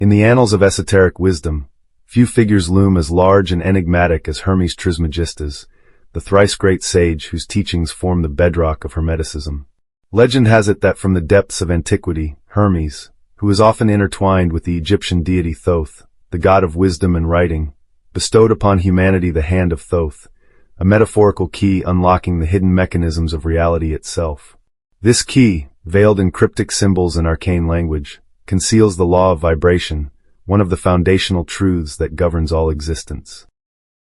In the annals of esoteric wisdom, few figures loom as large and enigmatic as Hermes Trismagistas, the thrice great sage whose teachings form the bedrock of Hermeticism. Legend has it that from the depths of antiquity, Hermes, who is often intertwined with the Egyptian deity Thoth, the god of wisdom and writing, bestowed upon humanity the hand of Thoth, a metaphorical key unlocking the hidden mechanisms of reality itself. This key, veiled in cryptic symbols and arcane language, conceals the law of vibration, one of the foundational truths that governs all existence.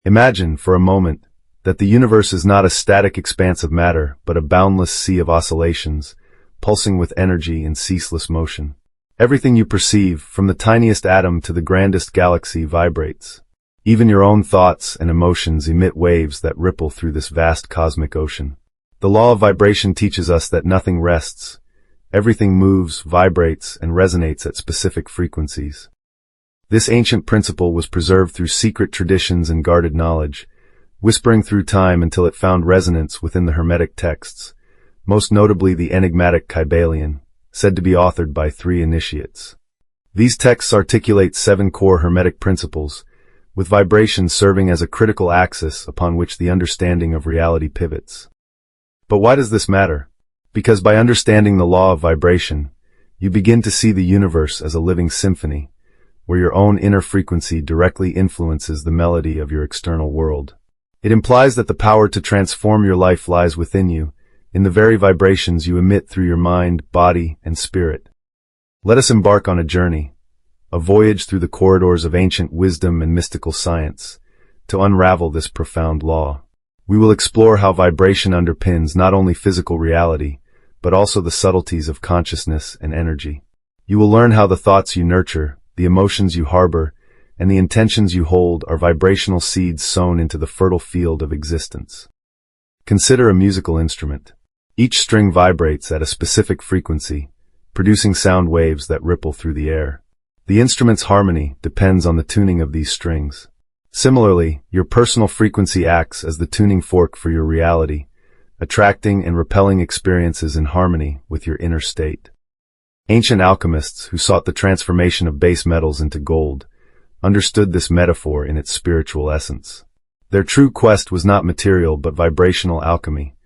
Imagine, for a moment, that the universe is not a static expanse of matter, but a boundless sea of oscillations, pulsing with energy and ceaseless motion. Everything you perceive, from the tiniest atom to the grandest galaxy, vibrates. Even your own thoughts and emotions emit waves that ripple through this vast cosmic ocean. The law of vibration teaches us that nothing rests. Everything moves, vibrates, and resonates at specific frequencies. This ancient principle was preserved through secret traditions and guarded knowledge, whispering through time until it found resonance within the Hermetic texts, most notably the enigmatic Kybalion, said to be authored by 3 initiates. These texts articulate 7 core Hermetic principles, with vibration serving as a critical axis upon which the understanding of reality pivots. But why does this matter? Because by understanding the law of vibration, you begin to see the universe as a living symphony, where your own inner frequency directly influences the melody of your external world. It implies that the power to transform your life lies within you, in the very vibrations you emit through your mind, body, and spirit. Let us embark on a journey, a voyage through the corridors of ancient wisdom and mystical science, to unravel this profound law. We will explore how vibration underpins not only physical reality, but also the subtleties of consciousness and energy. You will learn how the thoughts you nurture, the emotions you harbor, and the intentions you hold are vibrational seeds sown into the fertile field of existence. Consider a musical instrument. Each string vibrates at a specific frequency, producing sound waves that ripple through the air. The instrument's harmony depends on the tuning of these strings. Similarly, your personal frequency acts as the tuning fork for your reality, attracting and repelling experiences in harmony with your inner state. Ancient alchemists who sought the transformation of base metals into gold understood this metaphor in its spiritual essence. Their true quest was not material but vibrational alchemy,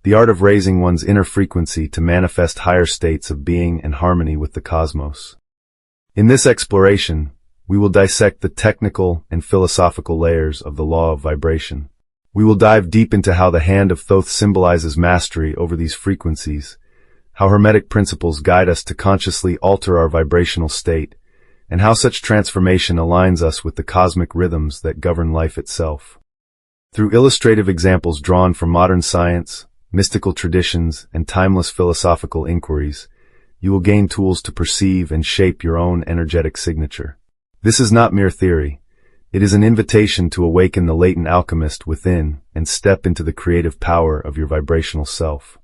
the art of raising one's inner frequency to manifest higher states of being and harmony with the cosmos. In this exploration, we will dissect the technical and philosophical layers of the law of vibration. We will dive deep into how the hand of Thoth symbolizes mastery over these frequencies, how Hermetic principles guide us to consciously alter our vibrational state, and how such transformation aligns us with the cosmic rhythms that govern life itself. Through illustrative examples drawn from modern science, mystical traditions, and timeless philosophical inquiries, you will gain tools to perceive and shape your own energetic signature. This is not mere theory. It is an invitation to awaken the latent alchemist within and step into the creative power of your vibrational self.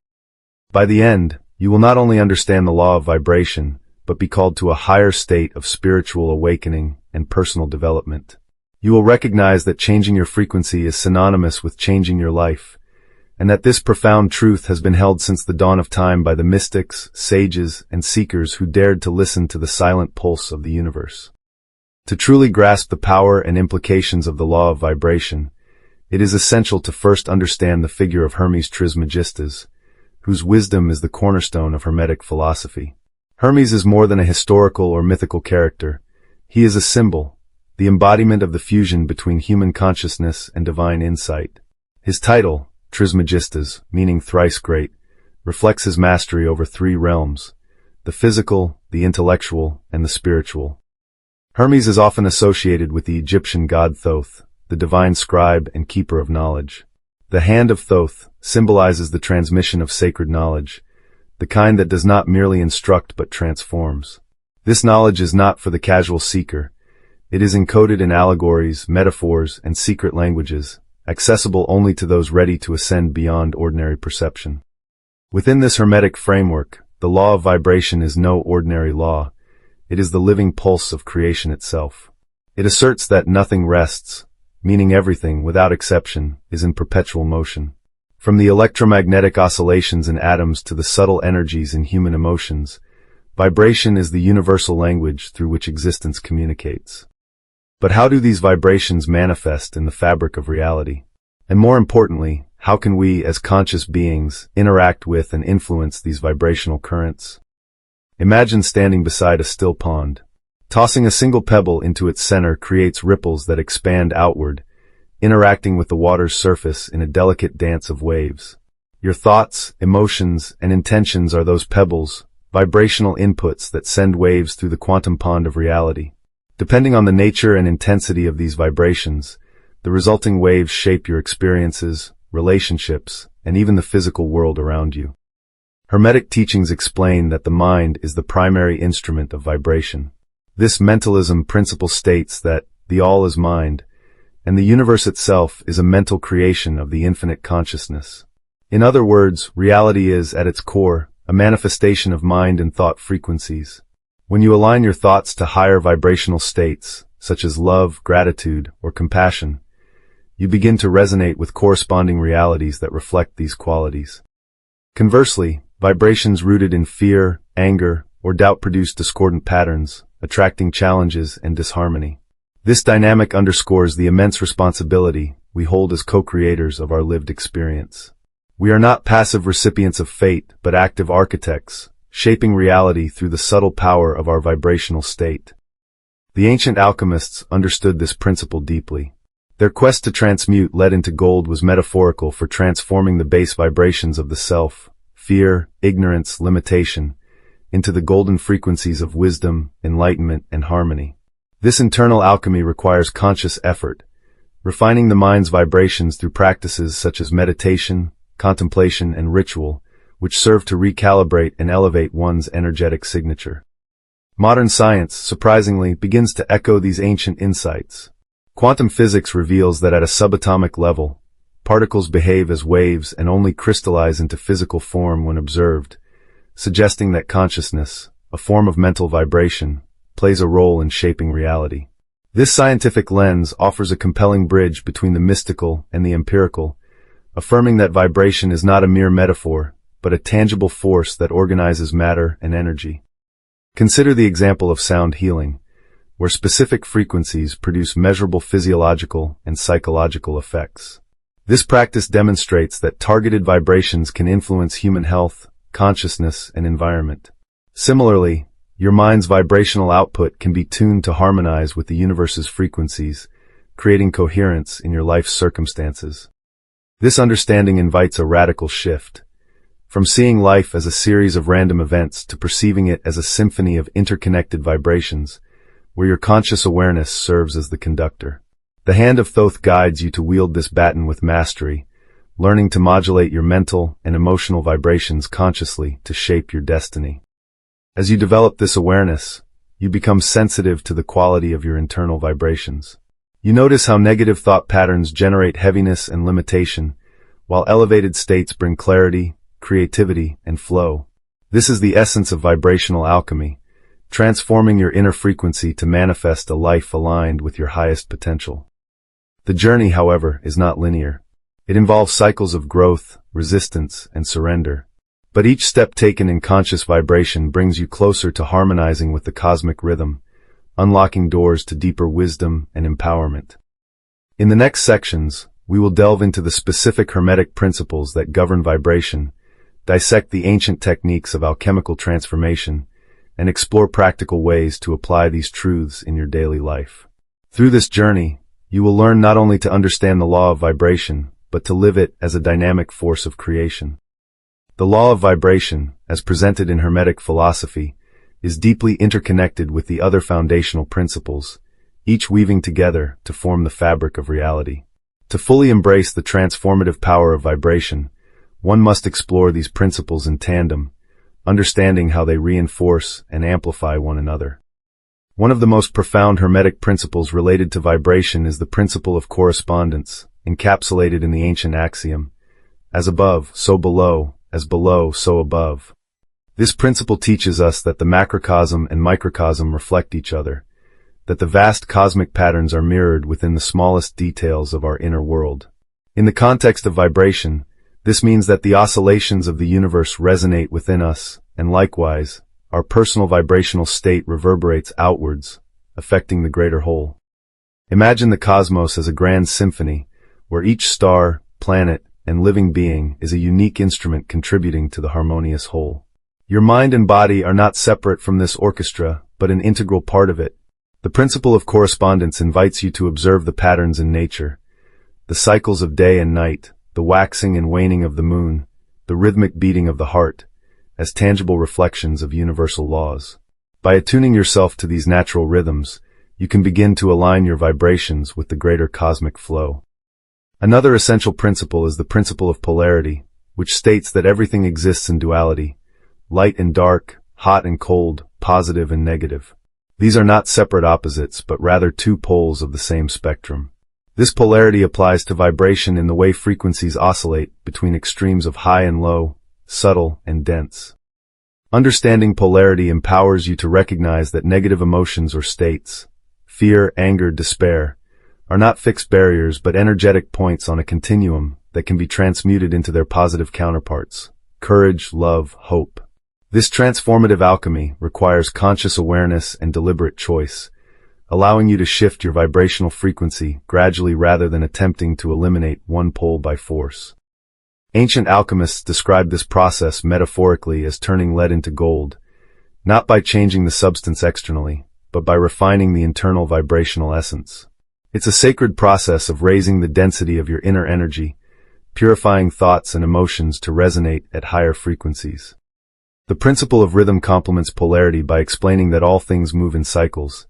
By the end, you will not only understand the law of vibration, but be called to a higher state of spiritual awakening and personal development. You will recognize that changing your frequency is synonymous with changing your life, and that this profound truth has been held since the dawn of time by the mystics, sages, and seekers who dared to listen to the silent pulse of the universe. To truly grasp the power and implications of the law of vibration, it is essential to first understand the figure of Hermes Trismagistas, whose wisdom is the cornerstone of Hermetic philosophy. Hermes is more than a historical or mythical character. He is a symbol, the embodiment of the fusion between human consciousness and divine insight. His title, Trismagistas, meaning thrice great, reflects his mastery over 3 realms, the physical, the intellectual, and the spiritual. Hermes is often associated with the Egyptian god Thoth, the divine scribe and keeper of knowledge. The hand of Thoth symbolizes the transmission of sacred knowledge, the kind that does not merely instruct but transforms. This knowledge is not for the casual seeker. It is encoded in allegories, metaphors, and secret languages, accessible only to those ready to ascend beyond ordinary perception. Within this Hermetic framework, the law of vibration is no ordinary law. It is the living pulse of creation itself. It asserts that nothing rests, meaning everything, without exception, is in perpetual motion. From the electromagnetic oscillations in atoms to the subtle energies in human emotions, Vibration is the universal language through which existence communicates. But how do these vibrations manifest in the fabric of reality? And more importantly, how can we, as conscious beings, interact with and influence these vibrational currents? Imagine standing beside a still pond. Tossing a single pebble into its center creates ripples that expand outward, interacting with the water's surface in a delicate dance of waves. Your thoughts, emotions, and intentions are those pebbles, vibrational inputs that send waves through the quantum pond of reality. Depending on the nature and intensity of these vibrations, the resulting waves shape your experiences, relationships, and even the physical world around you. Hermetic teachings explain that the mind is the primary instrument of vibration. This mentalism principle states that the all is mind, and the universe itself is a mental creation of the infinite consciousness. In other words, reality is, at its core, a manifestation of mind and thought frequencies. When you align your thoughts to higher vibrational states, such as love, gratitude, or compassion, you begin to resonate with corresponding realities that reflect these qualities. Conversely, vibrations rooted in fear, anger, or doubt produce discordant patterns, attracting challenges and disharmony. This dynamic underscores the immense responsibility we hold as co-creators of our lived experience. We are not passive recipients of fate, but active architects, shaping reality through the subtle power of our vibrational state. The ancient alchemists understood this principle deeply. Their quest to transmute lead into gold was metaphorical for transforming the base vibrations of the self, fear, ignorance, limitation, into the golden frequencies of wisdom, enlightenment, and harmony. This internal alchemy requires conscious effort, refining the mind's vibrations through practices such as meditation, contemplation, and ritual, which serve to recalibrate and elevate one's energetic signature. Modern science, surprisingly, begins to echo these ancient insights. Quantum physics reveals that at a subatomic level, particles behave as waves and only crystallize into physical form when observed, suggesting that consciousness, a form of mental vibration, plays a role in shaping reality. This scientific lens offers a compelling bridge between the mystical and the empirical, affirming that vibration is not a mere metaphor, but a tangible force that organizes matter and energy. Consider the example of sound healing, where specific frequencies produce measurable physiological and psychological effects. This practice demonstrates that targeted vibrations can influence human health, consciousness, and environment. Similarly, your mind's vibrational output can be tuned to harmonize with the universe's frequencies, creating coherence in your life's circumstances. This understanding invites a radical shift, from seeing life as a series of random events to perceiving it as a symphony of interconnected vibrations, where your conscious awareness serves as the conductor. The hand of Thoth guides you to wield this baton with mastery, learning to modulate your mental and emotional vibrations consciously to shape your destiny. As you develop this awareness, you become sensitive to the quality of your internal vibrations. You notice how negative thought patterns generate heaviness and limitation, while elevated states bring clarity, creativity, and flow. This is the essence of vibrational alchemy, transforming your inner frequency to manifest a life aligned with your highest potential. The journey, however, is not linear. It involves cycles of growth, resistance, and surrender. But each step taken in conscious vibration brings you closer to harmonizing with the cosmic rhythm, unlocking doors to deeper wisdom and empowerment. In the next sections, we will delve into the specific Hermetic principles that govern vibration, dissect the ancient techniques of alchemical transformation, and explore practical ways to apply these truths in your daily life. Through this journey, you will learn not only to understand the law of vibration, but to live it as a dynamic force of creation. The law of vibration, as presented in Hermetic philosophy, is deeply interconnected with the other foundational principles, each weaving together to form the fabric of reality. To fully embrace the transformative power of vibration, one must explore these principles in tandem, understanding how they reinforce and amplify one another. One of the most profound Hermetic principles related to vibration is the principle of correspondence, encapsulated in the ancient axiom, as above, so below, as below, so above. This principle teaches us that the macrocosm and microcosm reflect each other, that the vast cosmic patterns are mirrored within the smallest details of our inner world. In the context of vibration, this means that the oscillations of the universe resonate within us, and likewise, our personal vibrational state reverberates outwards, affecting the greater whole. Imagine the cosmos as a grand symphony, where each star, planet, and living being is a unique instrument contributing to the harmonious whole. Your mind and body are not separate from this orchestra, but an integral part of it. The principle of correspondence invites you to observe the patterns in nature, the cycles of day and night, the waxing and waning of the moon, the rhythmic beating of the heart, as tangible reflections of universal laws. By attuning yourself to these natural rhythms, you can begin to align your vibrations with the greater cosmic flow. Another essential principle is the principle of polarity, which states that everything exists in duality, light and dark, hot and cold, positive and negative. These are not separate opposites, but rather two poles of the same spectrum. This polarity applies to vibration in the way frequencies oscillate between extremes of high and low, subtle and dense. Understanding polarity empowers you to recognize that negative emotions or states, fear, anger, despair, are not fixed barriers but energetic points on a continuum that can be transmuted into their positive counterparts, courage, love, hope. This transformative alchemy requires conscious awareness and deliberate choice, allowing you to shift your vibrational frequency gradually rather than attempting to eliminate one pole by force. Ancient alchemists described this process metaphorically as turning lead into gold, not by changing the substance externally, but by refining the internal vibrational essence. It's a sacred process of raising the density of your inner energy, purifying thoughts and emotions to resonate at higher frequencies. The principle of rhythm complements polarity by explaining that all things move in cycles,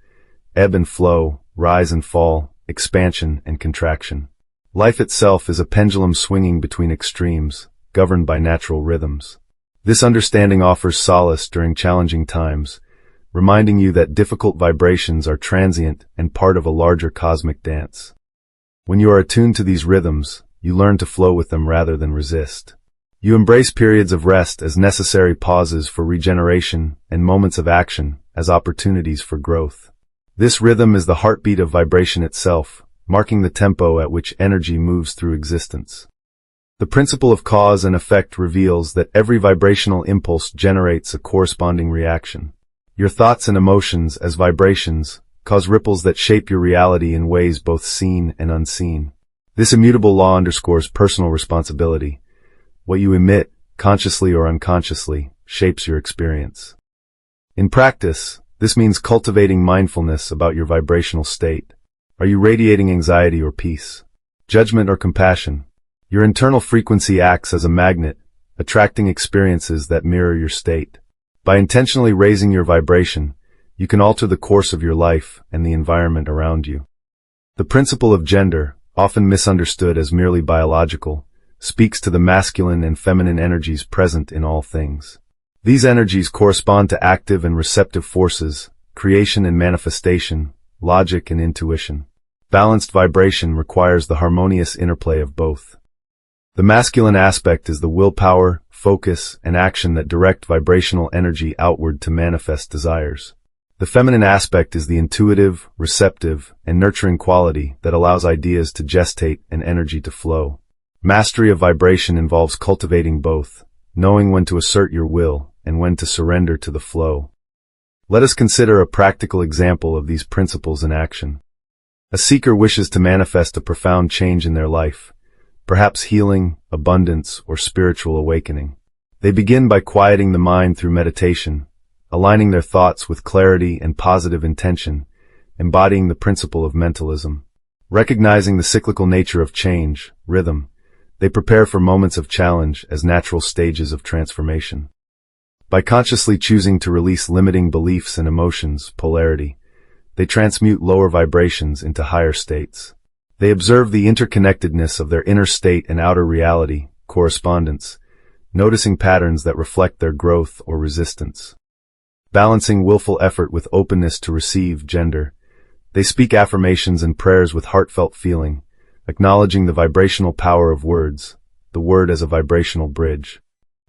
ebb and flow, rise and fall, expansion and contraction. Life itself is a pendulum swinging between extremes, governed by natural rhythms. This understanding offers solace during challenging times, reminding you that difficult vibrations are transient and part of a larger cosmic dance. When you are attuned to these rhythms, you learn to flow with them rather than resist. You embrace periods of rest as necessary pauses for regeneration and moments of action as opportunities for growth. This rhythm is the heartbeat of vibration itself, marking the tempo at which energy moves through existence. The principle of cause and effect reveals that every vibrational impulse generates a corresponding reaction. Your thoughts and emotions, as vibrations, cause ripples that shape your reality in ways both seen and unseen. This immutable law underscores personal responsibility. What you emit, consciously or unconsciously, shapes your experience. In practice, this means cultivating mindfulness about your vibrational state. Are you radiating anxiety or peace? Judgment or compassion? Your internal frequency acts as a magnet, attracting experiences that mirror your state. By intentionally raising your vibration, you can alter the course of your life and the environment around you. The principle of gender, often misunderstood as merely biological, speaks to the masculine and feminine energies present in all things. These energies correspond to active and receptive forces, creation and manifestation, logic and intuition. Balanced vibration requires the harmonious interplay of both. The masculine aspect is the willpower, focus, and action that direct vibrational energy outward to manifest desires. The feminine aspect is the intuitive, receptive, and nurturing quality that allows ideas to gestate and energy to flow. Mastery of vibration involves cultivating both, knowing when to assert your will and when to surrender to the flow. Let us consider a practical example of these principles in action. A seeker wishes to manifest a profound change in their life, perhaps healing, abundance, or spiritual awakening. They begin by quieting the mind through meditation, aligning their thoughts with clarity and positive intention, embodying the principle of mentalism. Recognizing the cyclical nature of change, rhythm, they prepare for moments of challenge as natural stages of transformation. By consciously choosing to release limiting beliefs and emotions, polarity, they transmute lower vibrations into higher states. They observe the interconnectedness of their inner state and outer reality, correspondence, noticing patterns that reflect their growth or resistance. Balancing willful effort with openness to receive, gender, they speak affirmations and prayers with heartfelt feeling, acknowledging the vibrational power of words, the word as a vibrational bridge.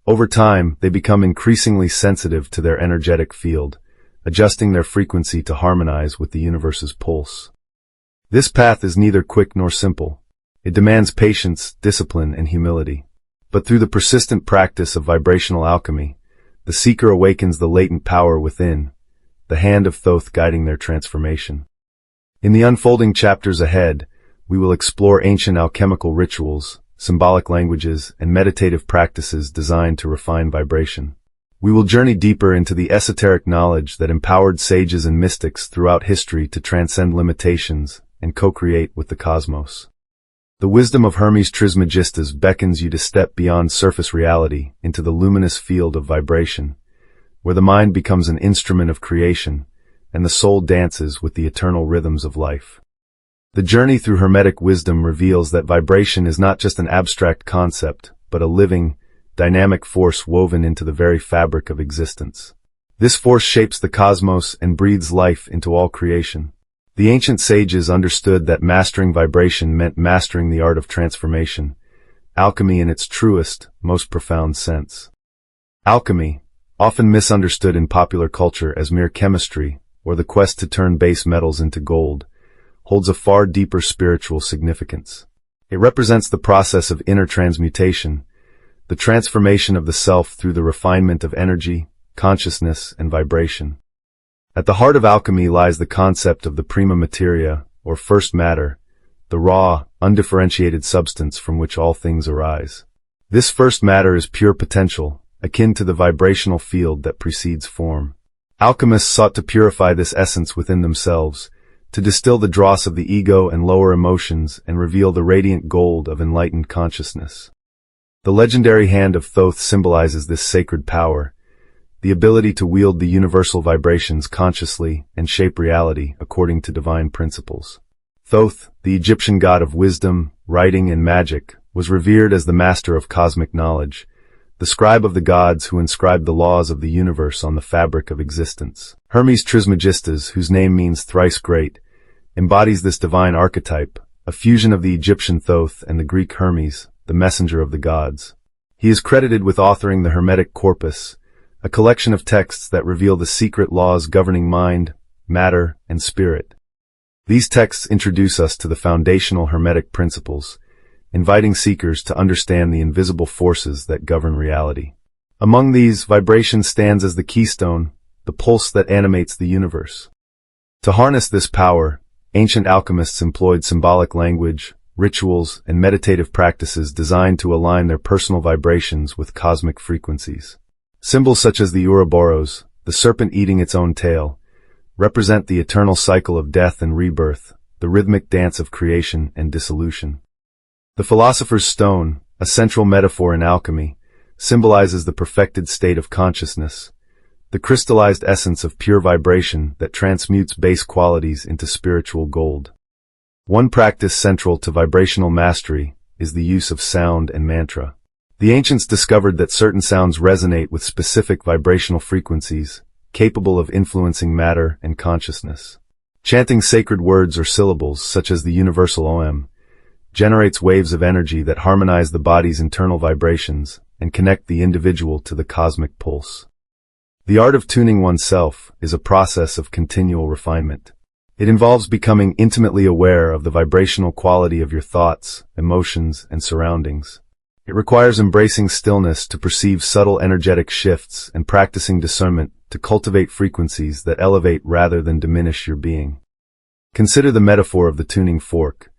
Over time, they become increasingly sensitive to their energetic field, adjusting their frequency to harmonize with the universe's pulse. This path is neither quick nor simple. It demands patience, discipline, and humility. But through the persistent practice of vibrational alchemy, The seeker awakens the latent power within, the hand of Thoth guiding their transformation. In the unfolding chapters ahead, we will explore ancient alchemical rituals, symbolic languages, and meditative practices designed to refine vibration. We will journey deeper into the esoteric knowledge that empowered sages and mystics throughout history to transcend limitations and co-create with the cosmos. The wisdom of Hermes Trismagistas beckons you to step beyond surface reality into the luminous field of vibration, where the mind becomes an instrument of creation and the soul dances with the eternal rhythms of life. The journey through Hermetic wisdom reveals that vibration is not just an abstract concept, but a living, dynamic force woven into the very fabric of existence. This force shapes the cosmos and breathes life into all creation. The ancient sages understood that mastering vibration meant mastering the art of transformation, alchemy in its truest, most profound sense. Alchemy, often misunderstood in popular culture as mere chemistry or the quest to turn base metals into gold, holds a far deeper spiritual significance. It represents the process of inner transmutation, the transformation of the self through the refinement of energy, consciousness, and vibration. At the heart of alchemy lies the concept of the prima materia, or first matter, the raw, undifferentiated substance from which all things arise. This first matter is pure potential, akin to the vibrational field that precedes form. Alchemists sought to purify this essence within themselves, to distill the dross of the ego and lower emotions and reveal the radiant gold of enlightened consciousness. The legendary hand of Thoth symbolizes this sacred power, the ability to wield the universal vibrations consciously and shape reality according to divine principles. Thoth, the Egyptian god of wisdom, writing, and magic, was revered as the master of cosmic knowledge, the scribe of the gods who inscribed the laws of the universe on the fabric of existence. Hermes Trismagistas, whose name means thrice great, embodies this divine archetype, a fusion of the Egyptian Thoth and the Greek Hermes, the messenger of the gods. He is credited with authoring the Hermetic corpus, a collection of texts that reveal the secret laws governing mind, matter, and spirit. These texts introduce us to the foundational Hermetic principles, inviting seekers to understand the invisible forces that govern reality. Among these, vibration stands as the keystone, the pulse that animates the universe. To harness this power, ancient alchemists employed symbolic language, rituals, and meditative practices designed to align their personal vibrations with cosmic frequencies. Symbols such as the Ouroboros, the serpent eating its own tail, represent the eternal cycle of death and rebirth, the rhythmic dance of creation and dissolution. The philosopher's stone, a central metaphor in alchemy, symbolizes the perfected state of consciousness, the crystallized essence of pure vibration that transmutes base qualities into spiritual gold. One practice central to vibrational mastery is the use of sound and mantra. The ancients discovered that certain sounds resonate with specific vibrational frequencies, capable of influencing matter and consciousness. Chanting sacred words or syllables, such as the universal Om, generates waves of energy that harmonize the body's internal vibrations and connect the individual to the cosmic pulse. The art of tuning oneself is a process of continual refinement. It involves becoming intimately aware of the vibrational quality of your thoughts, emotions, and surroundings. It requires embracing stillness to perceive subtle energetic shifts and practicing discernment to cultivate frequencies that elevate rather than diminish your being. Consider the metaphor of the tuning fork.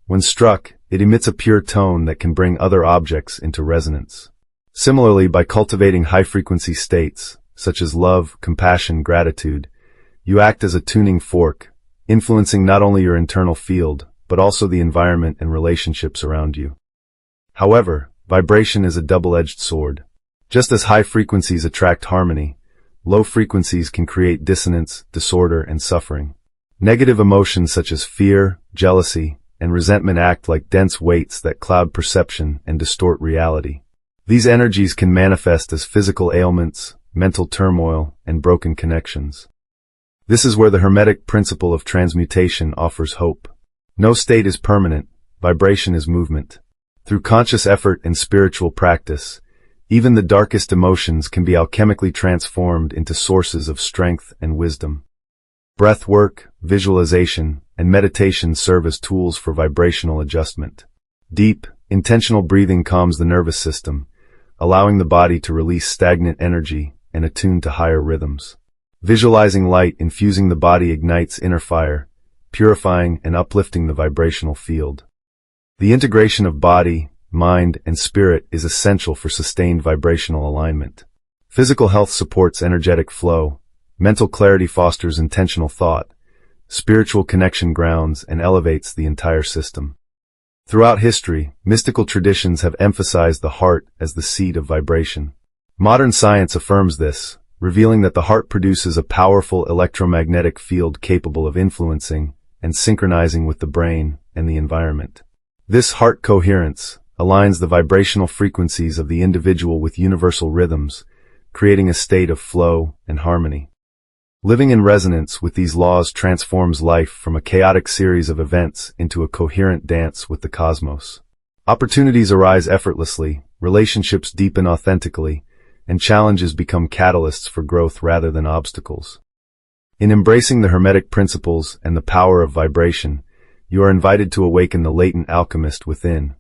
When struck, it emits a pure tone that can bring other objects into resonance. Similarly, by cultivating high-frequency states, such as love, compassion, gratitude, you act as a tuning fork, influencing not only your internal field, but also the environment and relationships around you. However, vibration is a double-edged sword. Just as high frequencies attract harmony, low frequencies can create dissonance, disorder, and suffering. Negative emotions such as fear, jealousy, and resentment act like dense weights that cloud perception and distort reality. These energies can manifest as physical ailments, mental turmoil, and broken connections. This is where the Hermetic principle of transmutation offers hope. No state is permanent, vibration is movement. Through conscious effort and spiritual practice, even the darkest emotions can be alchemically transformed into sources of strength and wisdom. Breath work, visualization, and meditation serve as tools for vibrational adjustment. Deep, intentional breathing calms the nervous system, allowing the body to release stagnant energy and attuned to higher rhythms. Visualizing light infusing the body ignites inner fire, purifying and uplifting the vibrational field. The integration of body, mind, and spirit is essential for sustained vibrational alignment. Physical health supports energetic flow, mental clarity fosters intentional thought, spiritual connection grounds and elevates the entire system. Throughout history, mystical traditions have emphasized the heart as the seat of vibration. Modern science affirms this, revealing that the heart produces a powerful electromagnetic field capable of influencing and synchronizing with the brain and the environment. This heart coherence aligns the vibrational frequencies of the individual with universal rhythms, creating a state of flow and harmony. Living in resonance with these laws transforms life from a chaotic series of events into a coherent dance with the cosmos. Opportunities arise effortlessly, relationships deepen authentically, and challenges become catalysts for growth rather than obstacles. In embracing the Hermetic principles and the power of vibration, you are invited to awaken the latent alchemist within,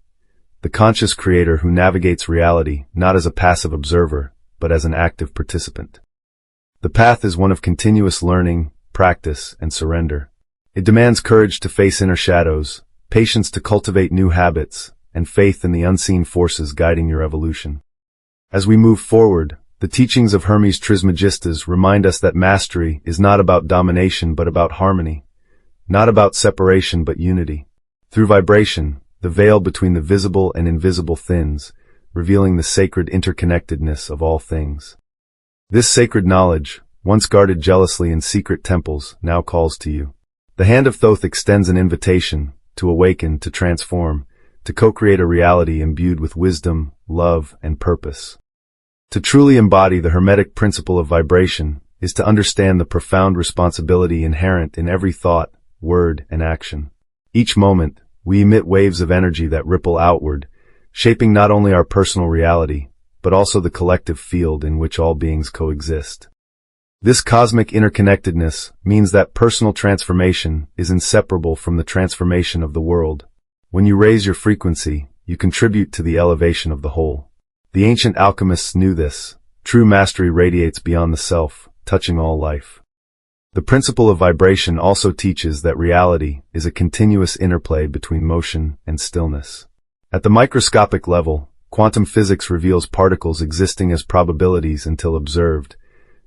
the conscious creator who navigates reality not as a passive observer, but as an active participant. The path is one of continuous learning, practice, and surrender. It demands courage to face inner shadows, patience to cultivate new habits, and faith in the unseen forces guiding your evolution. As we move forward, the teachings of Hermes Trismagistas remind us that mastery is not about domination but about harmony, not about separation but unity. Through vibration, the veil between the visible and invisible thins, revealing the sacred interconnectedness of all things. This sacred knowledge, once guarded jealously in secret temples, now calls to you. The hand of Thoth extends an invitation to awaken, to transform, to co-create a reality imbued with wisdom, love, and purpose. To truly embody the Hermetic principle of vibration is to understand the profound responsibility inherent in every thought, word, and action. Each moment, we emit waves of energy that ripple outward, shaping not only our personal reality, but also the collective field in which all beings coexist. This cosmic interconnectedness means that personal transformation is inseparable from the transformation of the world. When you raise your frequency, you contribute to the elevation of the whole. The ancient alchemists knew this. True mastery radiates beyond the self, touching all life. The principle of vibration also teaches that reality is a continuous interplay between motion and stillness. At the microscopic level, quantum physics reveals particles existing as probabilities until observed.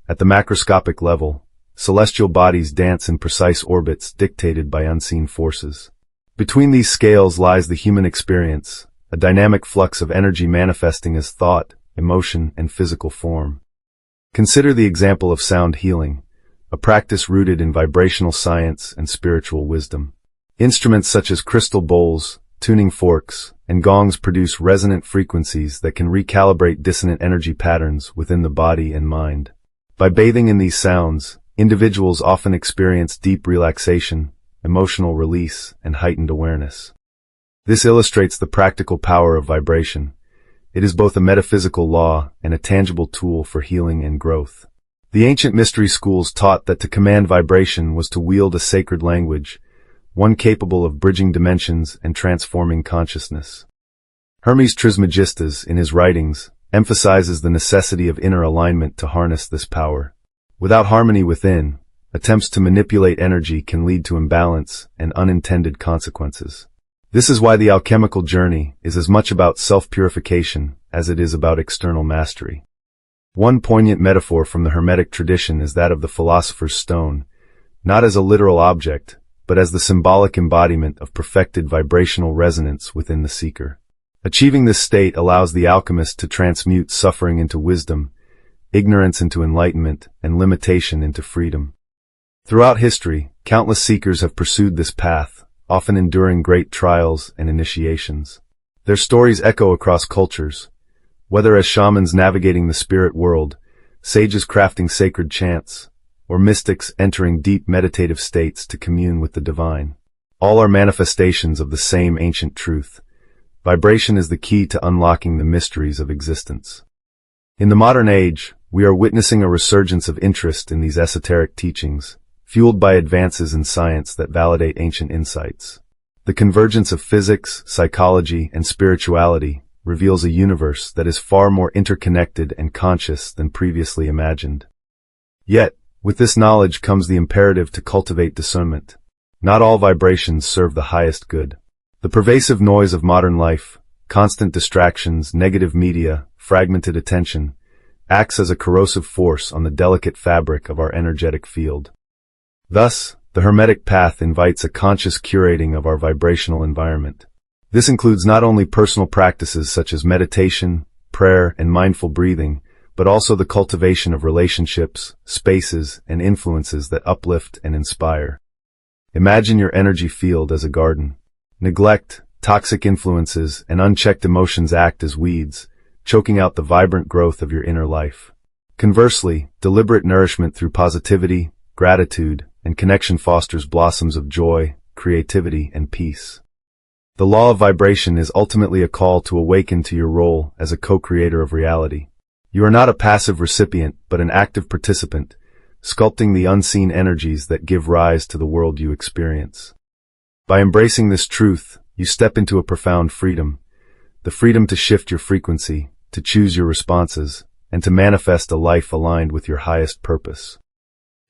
At the macroscopic level, celestial bodies dance in precise orbits dictated by unseen forces. Between these scales lies the human experience, a dynamic flux of energy manifesting as thought, emotion, and physical form. Consider the example of sound healing, a practice rooted in vibrational science and spiritual wisdom. Instruments such as crystal bowls, tuning forks, and gongs produce resonant frequencies that can recalibrate dissonant energy patterns within the body and mind. By bathing in these sounds, individuals often experience deep relaxation, emotional release, and heightened awareness. This illustrates the practical power of vibration. It is both a metaphysical law and a tangible tool for healing and growth. The ancient mystery schools taught that to command vibration was to wield a sacred language, one capable of bridging dimensions and transforming consciousness. Hermes Trismagistas, in his writings, emphasizes the necessity of inner alignment to harness this power. Without harmony within, attempts to manipulate energy can lead to imbalance and unintended consequences. This is why the alchemical journey is as much about self-purification as it is about external mastery. One poignant metaphor from the Hermetic tradition is that of the philosopher's stone, not as a literal object, but as the symbolic embodiment of perfected vibrational resonance within the seeker. Achieving this state allows the alchemist to transmute suffering into wisdom, ignorance into enlightenment, and limitation into freedom. Throughout history, countless seekers have pursued this path, often enduring great trials and initiations. Their stories echo across cultures, whether as shamans navigating the spirit world, sages crafting sacred chants, or mystics entering deep meditative states to commune with the divine. All are manifestations of the same ancient truth. Vibration is the key to unlocking the mysteries of existence. In the modern age, we are witnessing a resurgence of interest in these esoteric teachings, fueled by advances in science that validate ancient insights. The convergence of physics, psychology, and spirituality reveals a universe that is far more interconnected and conscious than previously imagined. Yet, with this knowledge comes the imperative to cultivate discernment. Not all vibrations serve the highest good. The pervasive noise of modern life, constant distractions, negative media, fragmented attention, acts as a corrosive force on the delicate fabric of our energetic field. Thus, the Hermetic path invites a conscious curating of our vibrational environment. This includes not only personal practices such as meditation, prayer, and mindful breathing, but also the cultivation of relationships, spaces, and influences that uplift and inspire. Imagine your energy field as a garden. Neglect, toxic influences, and unchecked emotions act as weeds, choking out the vibrant growth of your inner life. Conversely, deliberate nourishment through positivity, gratitude, and connection fosters blossoms of joy, creativity, and peace. The law of vibration is ultimately a call to awaken to your role as a co-creator of reality. You are not a passive recipient, but an active participant, sculpting the unseen energies that give rise to the world you experience. By embracing this truth, you step into a profound freedom, the freedom to shift your frequency, to choose your responses, and to manifest a life aligned with your highest purpose.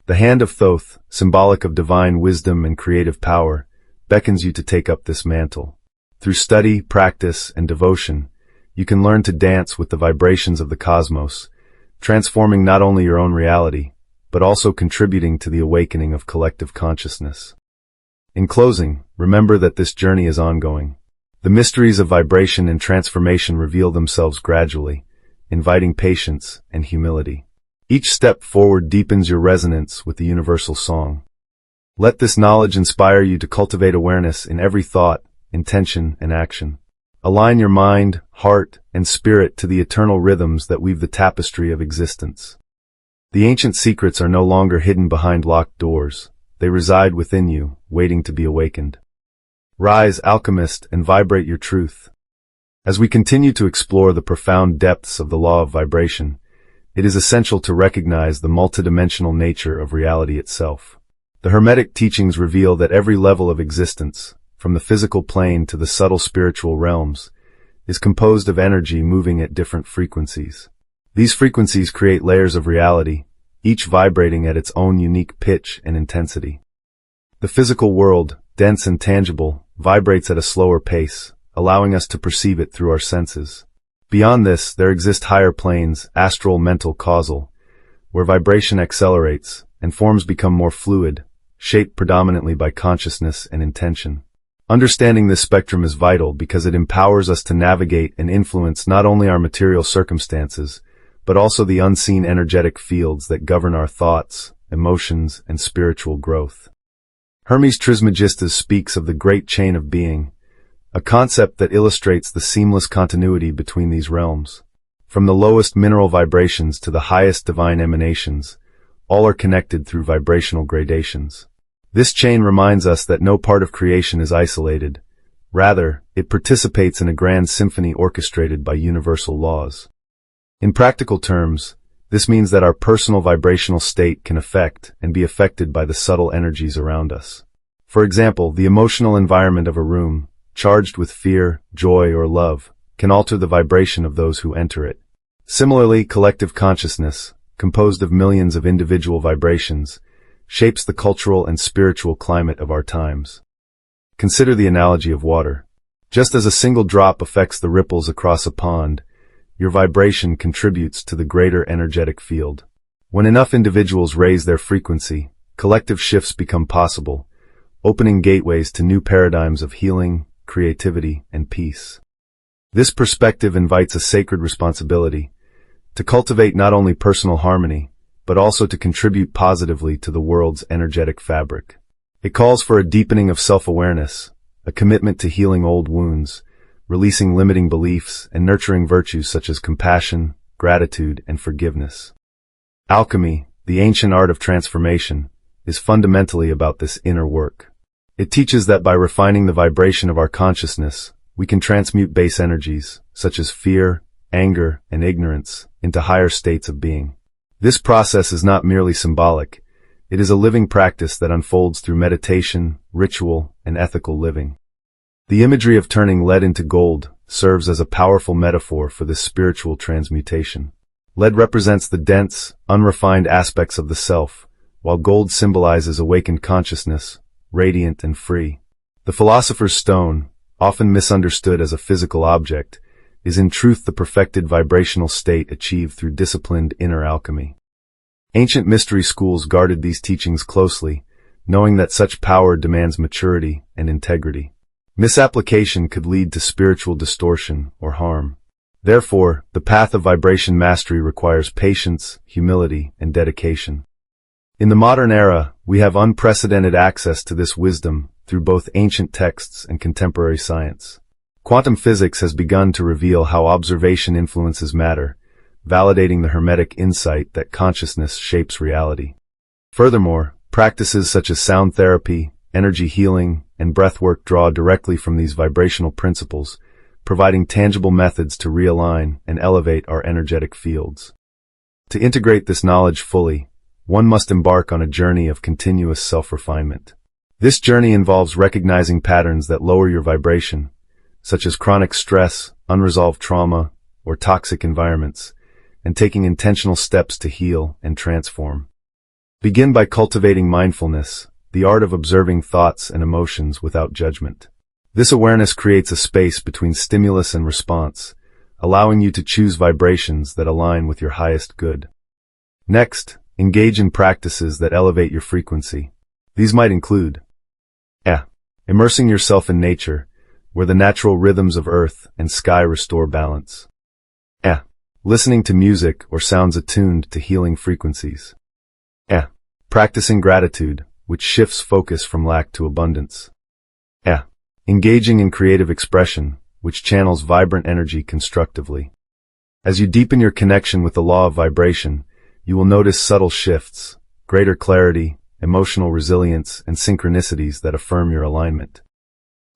The hand of Thoth, symbolic of divine wisdom and creative power, beckons you to take up this mantle. Through study, practice, and devotion, you can learn to dance with the vibrations of the cosmos, transforming not only your own reality, but also contributing to the awakening of collective consciousness. In closing, remember that this journey is ongoing. The mysteries of vibration and transformation reveal themselves gradually, inviting patience and humility. Each step forward deepens your resonance with the universal song. Let this knowledge inspire you to cultivate awareness in every thought, intention, and action. Align your mind, heart, and spirit to the eternal rhythms that weave the tapestry of existence. The ancient secrets are no longer hidden behind locked doors. They reside within you, waiting to be awakened. Rise, alchemist, and vibrate your truth. As we continue to explore the profound depths of the law of vibration, it is essential to recognize the multidimensional nature of reality itself. The Hermetic teachings reveal that every level of existence, from the physical plane to the subtle spiritual realms, is composed of energy moving at different frequencies. These frequencies create layers of reality, each vibrating at its own unique pitch and intensity. The physical world, dense and tangible, vibrates at a slower pace, allowing us to perceive it through our senses. Beyond this, there exist higher planes, astral, mental, causal, where vibration accelerates and forms become more fluid, shaped predominantly by consciousness and intention. Understanding this spectrum is vital because it empowers us to navigate and influence not only our material circumstances, but also the unseen energetic fields that govern our thoughts, emotions, and spiritual growth. Hermes Trismagistas speaks of the great chain of being, a concept that illustrates the seamless continuity between these realms. From the lowest mineral vibrations to the highest divine emanations, all are connected through vibrational gradations. This chain reminds us that no part of creation is isolated. Rather, it participates in a grand symphony orchestrated by universal laws. In practical terms, this means that our personal vibrational state can affect and be affected by the subtle energies around us. For example, the emotional environment of a room, charged with fear, joy, or love, can alter the vibration of those who enter it. Similarly, collective consciousness, composed of millions of individual vibrations, shapes the cultural and spiritual climate of our times. Consider the analogy of water. Just as a single drop affects the ripples across a pond, your vibration contributes to the greater energetic field. When enough individuals raise their frequency, collective shifts become possible, opening gateways to new paradigms of healing, creativity, and peace. This perspective invites a sacred responsibility to cultivate not only personal harmony, but also to contribute positively to the world's energetic fabric. It calls for a deepening of self-awareness, a commitment to healing old wounds, releasing limiting beliefs, and nurturing virtues such as compassion, gratitude, and forgiveness. Alchemy, the ancient art of transformation, is fundamentally about this inner work. It teaches that by refining the vibration of our consciousness, we can transmute base energies, such as fear, anger, and ignorance, into higher states of being. This process is not merely symbolic. It is a living practice that unfolds through meditation, ritual, and ethical living. The imagery of turning lead into gold, serves as a powerful metaphor for this spiritual transmutation. Lead represents the dense, unrefined aspects of the self, while gold symbolizes awakened consciousness, radiant and free. The philosopher's stone, often misunderstood as a physical object, is in truth the perfected vibrational state achieved through disciplined inner alchemy. Ancient mystery schools guarded these teachings closely, knowing that such power demands maturity and integrity. Misapplication could lead to spiritual distortion or harm. Therefore, the path of vibration mastery requires patience, humility, and dedication. In the modern era, we have unprecedented access to this wisdom through both ancient texts and contemporary science. Quantum physics has begun to reveal how observation influences matter, validating the Hermetic insight that consciousness shapes reality. Furthermore, practices such as sound therapy, energy healing, and breathwork draw directly from these vibrational principles, providing tangible methods to realign and elevate our energetic fields. To integrate this knowledge fully, one must embark on a journey of continuous self-refinement. This journey involves recognizing patterns that lower your vibration, such as chronic stress, unresolved trauma, or toxic environments, and taking intentional steps to heal and transform. Begin by cultivating mindfulness, the art of observing thoughts and emotions without judgment. This awareness creates a space between stimulus and response, allowing you to choose vibrations that align with your highest good. Next, engage in practices that elevate your frequency. These might include immersing yourself in nature, where the natural rhythms of earth and sky restore balance. Listening to music or sounds attuned to healing frequencies. Practicing gratitude, which shifts focus from lack to abundance. Engaging in creative expression, which channels vibrant energy constructively. As you deepen your connection with the law of vibration, you will notice subtle shifts, greater clarity, emotional resilience, and synchronicities that affirm your alignment.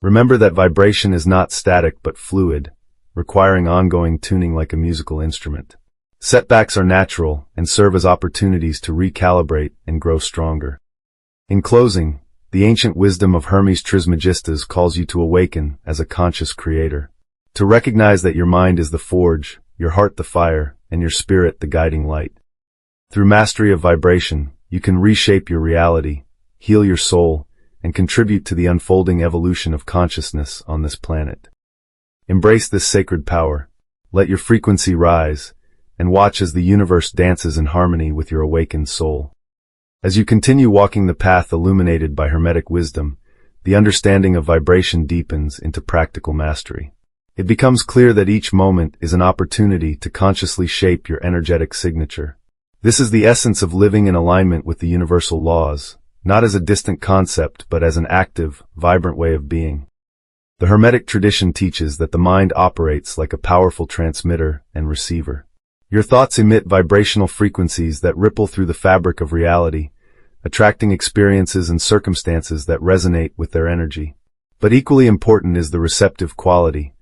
Remember that vibration is not static but fluid, requiring ongoing tuning like a musical instrument. Setbacks are natural and serve as opportunities to recalibrate and grow stronger. In closing, the ancient wisdom of Hermes Trismagistas calls you to awaken as a conscious creator, to recognize that your mind is the forge, your heart the fire, and your spirit the guiding light. Through mastery of vibration, you can reshape your reality, heal your soul, and contribute to the unfolding evolution of consciousness on this planet. Embrace this sacred power, let your frequency rise, and watch as the universe dances in harmony with your awakened soul. As you continue walking the path illuminated by Hermetic wisdom, the understanding of vibration deepens into practical mastery. It becomes clear that each moment is an opportunity to consciously shape your energetic signature. This is the essence of living in alignment with the universal laws, not as a distant concept but as an active, vibrant way of being. The Hermetic tradition teaches that the mind operates like a powerful transmitter and receiver. Your thoughts emit vibrational frequencies that ripple through the fabric of reality, attracting experiences and circumstances that resonate with their energy. But equally important is the receptive quality,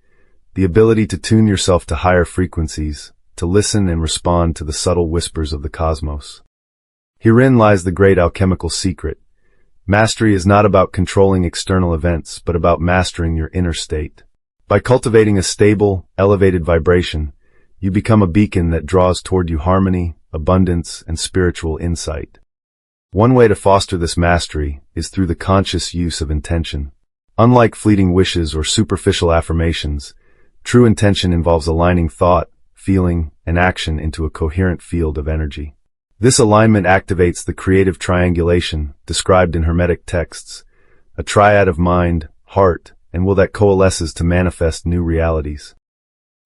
the ability to tune yourself to higher frequencies, to listen and respond to the subtle whispers of the cosmos. Herein lies the great alchemical secret. Mastery is not about controlling external events, but about mastering your inner state. By cultivating a stable, elevated vibration, you become a beacon that draws toward you harmony, abundance, and spiritual insight. One way to foster this mastery is through the conscious use of intention. Unlike fleeting wishes or superficial affirmations, true intention involves aligning thought, feeling, and action into a coherent field of energy. This alignment activates the creative triangulation described in Hermetic texts, a triad of mind, heart, and will that coalesces to manifest new realities.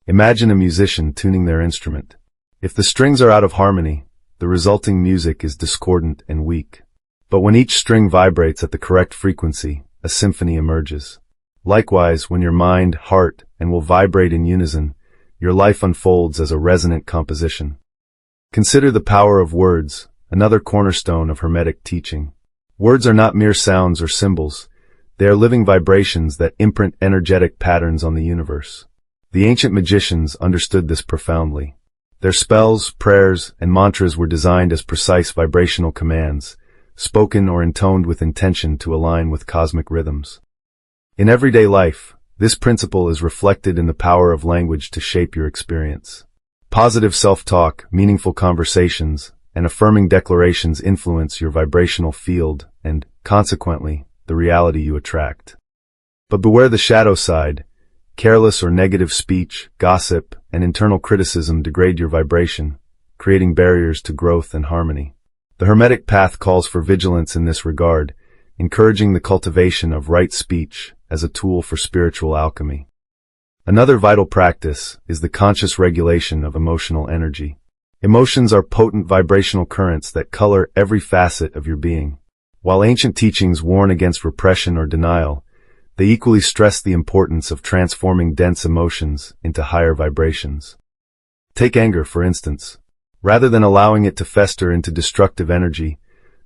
Imagine a musician tuning their instrument. If the strings are out of harmony, the resulting music is discordant and weak. But when each string vibrates at the correct frequency, a symphony emerges. Likewise, when your mind, heart, and will vibrate in unison, your life unfolds as a resonant composition. Consider the power of words, another cornerstone of Hermetic teaching. Words are not mere sounds or symbols. They are living vibrations that imprint energetic patterns on the universe. The ancient magicians understood this profoundly. Their spells, prayers, and mantras were designed as precise vibrational commands, spoken or intoned with intention to align with cosmic rhythms. In everyday life, This principle is reflected in the power of language to shape your experience. Positive self-talk, meaningful conversations, and affirming declarations influence your vibrational field and, consequently, the reality you attract. But beware the shadow side. Careless or negative speech, gossip, and internal criticism degrade your vibration, creating barriers to growth and harmony. The Hermetic path calls for vigilance in this regard, encouraging the cultivation of right speech as a tool for spiritual alchemy. Another vital practice is the conscious regulation of emotional energy. Emotions are potent vibrational currents that color every facet of your being. While ancient teachings warn against repression or denial, they equally stress the importance of transforming dense emotions into higher vibrations. Take anger, for instance. Rather than allowing it to fester into destructive energy,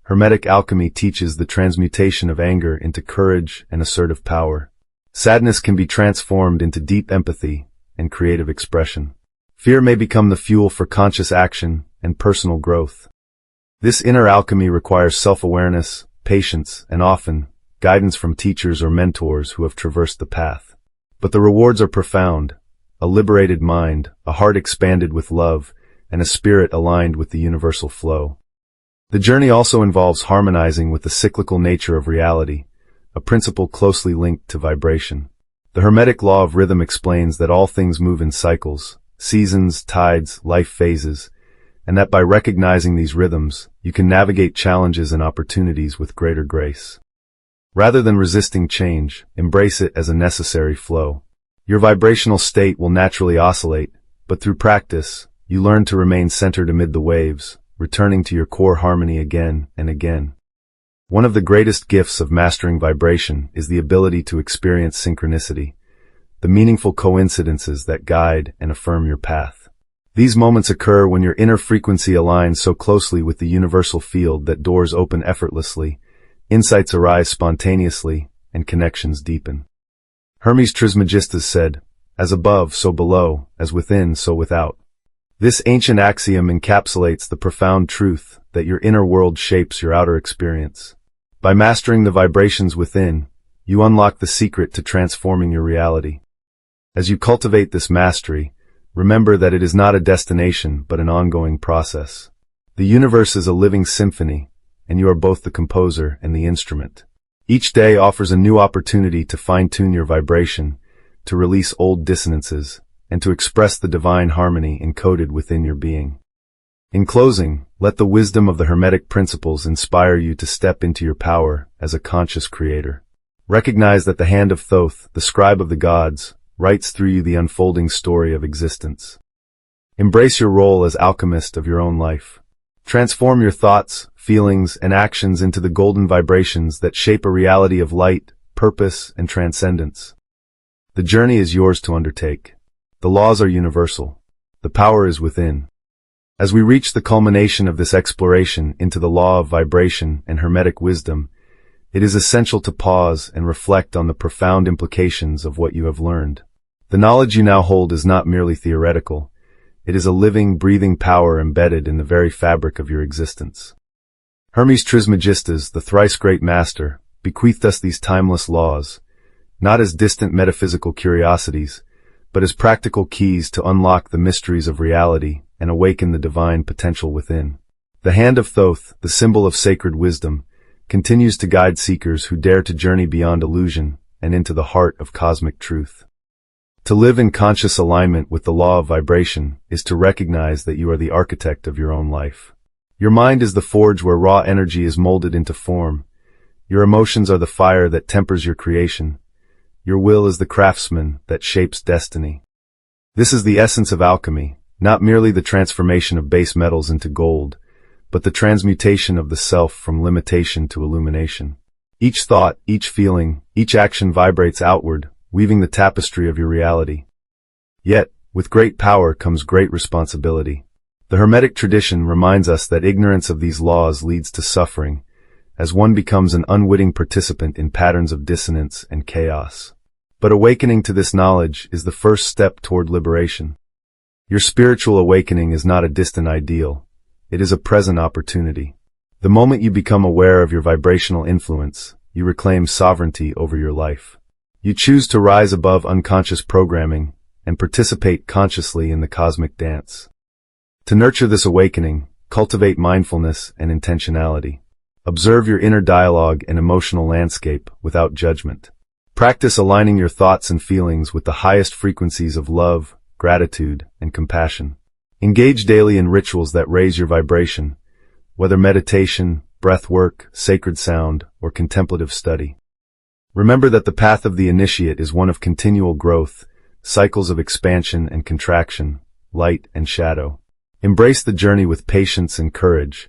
Hermetic alchemy teaches the transmutation of anger into courage and assertive power. Sadness can be transformed into deep empathy and creative expression. Fear may become the fuel for conscious action and personal growth. This inner alchemy requires self-awareness, patience, and often, guidance from teachers or mentors who have traversed the path. But the rewards are profound: a liberated mind, a heart expanded with love, and a spirit aligned with the universal flow. The journey also involves harmonizing with the cyclical nature of reality, a principle closely linked to vibration. The Hermetic law of rhythm explains that all things move in cycles, seasons, tides, life phases, and that by recognizing these rhythms, you can navigate challenges and opportunities with greater grace. Rather than resisting change, embrace it as a necessary flow. Your vibrational state will naturally oscillate, but through practice, you learn to remain centered amid the waves, returning to your core harmony again and again. One of the greatest gifts of mastering vibration is the ability to experience synchronicity, the meaningful coincidences that guide and affirm your path. These moments occur when your inner frequency aligns so closely with the universal field that doors open effortlessly, insights arise spontaneously, and connections deepen. Hermes Trismagistas said, "As above, so below, as within, so without." This ancient axiom encapsulates the profound truth that your inner world shapes your outer experience. By mastering the vibrations within, you unlock the secret to transforming your reality. As you cultivate this mastery, remember that it is not a destination but an ongoing process. The universe is a living symphony, and you are both the composer and the instrument. Each day offers a new opportunity to fine-tune your vibration, to release old dissonances, and to express the divine harmony encoded within your being. In closing, let the wisdom of the Hermetic principles inspire you to step into your power as a conscious creator. Recognize that the hand of Thoth, the scribe of the gods, writes through you the unfolding story of existence. Embrace your role as alchemist of your own life. Transform your thoughts, feelings, and actions into the golden vibrations that shape a reality of light, purpose, and transcendence. The journey is yours to undertake. The laws are universal. The power is within. As we reach the culmination of this exploration into the law of vibration and Hermetic wisdom, it is essential to pause and reflect on the profound implications of what you have learned. The knowledge you now hold is not merely theoretical. It is a living, breathing power embedded in the very fabric of your existence. Hermes Trismagistas, the thrice great master, bequeathed us these timeless laws, not as distant metaphysical curiosities, but as practical keys to unlock the mysteries of reality and awaken the divine potential within. The hand of Thoth, the symbol of sacred wisdom, continues to guide seekers who dare to journey beyond illusion and into the heart of cosmic truth. To live in conscious alignment with the law of vibration is to recognize that you are the architect of your own life. Your mind is the forge where raw energy is molded into form. Your emotions are the fire that tempers your creation. Your will is the craftsman that shapes destiny. This is the essence of alchemy, not merely the transformation of base metals into gold, but the transmutation of the self from limitation to illumination. Each thought, each feeling, each action vibrates outward, weaving the tapestry of your reality. Yet, with great power comes great responsibility. The Hermetic tradition reminds us that ignorance of these laws leads to suffering, as one becomes an unwitting participant in patterns of dissonance and chaos. But awakening to this knowledge is the first step toward liberation. Your spiritual awakening is not a distant ideal. It is a present opportunity. The moment you become aware of your vibrational influence, you reclaim sovereignty over your life. You choose to rise above unconscious programming and participate consciously in the cosmic dance. To nurture this awakening, cultivate mindfulness and intentionality. Observe your inner dialogue and emotional landscape without judgment. Practice aligning your thoughts and feelings with the highest frequencies of love, gratitude, and compassion. Engage daily in rituals that raise your vibration, whether meditation, breath work, sacred sound, or contemplative study. Remember that the path of the initiate is one of continual growth, cycles of expansion and contraction, light and shadow. Embrace the journey with patience and courage,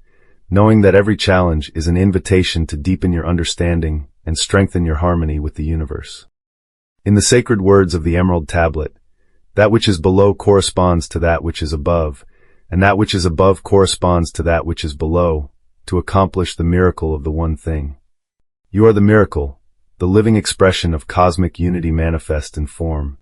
knowing that every challenge is an invitation to deepen your understanding and strengthen your harmony with the universe. In the sacred words of the Emerald Tablet, that which is below corresponds to that which is above, and that which is above corresponds to that which is below, to accomplish the miracle of the one thing. You are the miracle, the living expression of cosmic unity manifest in form.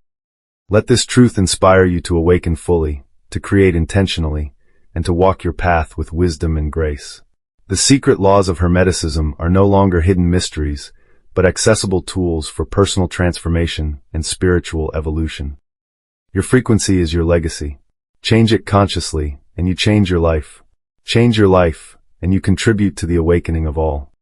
Let this truth inspire you to awaken fully, to create intentionally, and to walk your path with wisdom and grace. The secret laws of Hermeticism are no longer hidden mysteries, but accessible tools for personal transformation and spiritual evolution. Your frequency is your legacy. Change it consciously, and you change your life. Change your life, and you contribute to the awakening of all.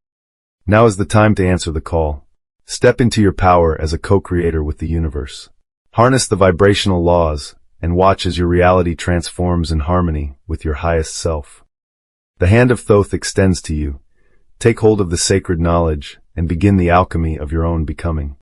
Now is the time to answer the call. Step into your power as a co-creator with the universe. Harness the vibrational laws, and watch as your reality transforms in harmony with your highest self. The hand of Thoth extends to you. Take hold of the sacred knowledge and begin the alchemy of your own becoming.